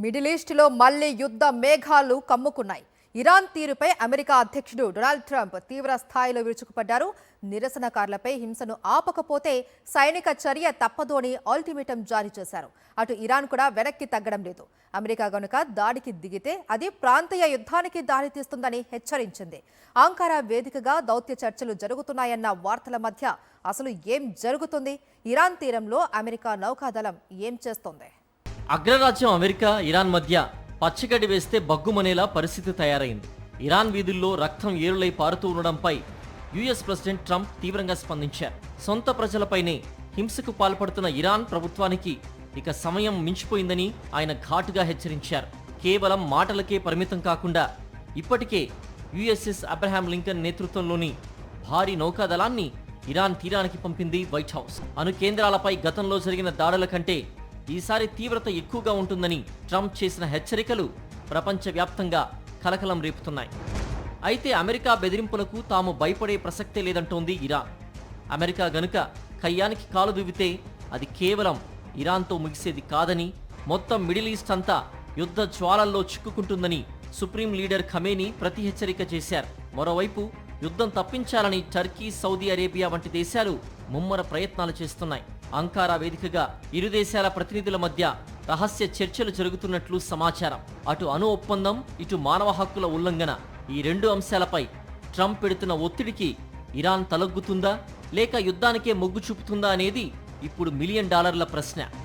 Middle ఈస్ట్లో మళ్లీ యుద్ధ మేఘాలు కమ్ముకున్నాయి. ఇరాన్ తీరుపై అమెరికా అధ్యక్షుడు డొనాల్డ్ ట్రంప్ తీవ్ర స్థాయిలో విరుచుకుపడ్డారు. నిరసనకారులపై హింసను ఆపకపోతే సైనిక చర్య తప్పదు అని అల్టిమేటం జారీ చేశారు. అటు ఇరాన్ కూడా వెనక్కి తగ్గడం లేదు. అమెరికా గనుక దాడికి దిగితే అది ప్రాంతీయ యుద్ధానికి దారితీస్తుందని హెచ్చరించింది. అంకారా వేదికగా దౌత్య చర్చలు జరుగుతున్నాయన్న వార్తల మధ్య అసలు ఏం జరుగుతుంది? ఇరాన్ తీరంలో అమెరికా నౌకాదళం ఏం చేస్తోంది? అగ్రరాజ్యం అమెరికా ఇరాన్ మధ్య పచ్చగడ్డి వేస్తే బగ్గుమనేలా పరిస్థితి తయారైంది. ఇరాన్ వీధుల్లో రక్తం ఏరులై పారుతూ ఉండడంపై యుఎస్ ప్రెసిడెంట్ ట్రంప్ తీవ్రంగా స్పందించారు. సొంత ప్రజలపైనే హింసకు పాల్పడుతున్న ఇరాన్ ప్రభుత్వానికి ఇక సమయం మించిపోయిందని ఆయన ఘాటుగా హెచ్చరించారు. కేవలం మాటలకే పరిమితం కాకుండా ఇప్పటికే యుఎస్ఎస్ అబ్రహాం లింకన్ నేతృత్వంలోని భారీ నౌకాదళాన్ని ఇరాన్ తీరానికి పంపింది వైట్ హౌస్. అణు కేంద్రాలపై గతంలో జరిగిన దాడుల కంటే ఈసారి తీవ్రత ఎక్కువగా ఉంటుందని ట్రంప్ చేసిన హెచ్చరికలు ప్రపంచవ్యాప్తంగా కలకలం రేపుతున్నాయి. అయితే అమెరికా బెదిరింపులకు తాము భయపడే ప్రసక్తే లేదంటోంది ఇరాన్. అమెరికా గనుక కయ్యానికి కాలు దువ్వితే అది కేవలం ఇరాన్తో ముగిసేది కాదని, మొత్తం మిడిల్ ఈస్ట్ అంతా యుద్ధ జ్వాలల్లో చిక్కుకుంటుందని సుప్రీం లీడర్ ఖమేనీ ప్రతి హెచ్చరిక చేశారు. మరోవైపు యుద్ధం తప్పించాలని టర్కీ, సౌదీ అరేబియా వంటి దేశాలు ముమ్మర ప్రయత్నాలు చేస్తున్నాయి. అంకారా వేదికగా ఇరు దేశాల ప్రతినిధుల మధ్య రహస్య చర్చలు జరుగుతున్నట్లు సమాచారం. అటు అణు ఒప్పందం, ఇటు మానవ హక్కుల ఉల్లంఘన, ఈ రెండు అంశాలపై ట్రంప్ పెడుతున్న ఒత్తిడికి ఇరాన్ తలొగ్గుతుందా లేక యుద్ధానికే మొగ్గు చూపుతుందా అనేది ఇప్పుడు $1 మిలియన్ ప్రశ్న.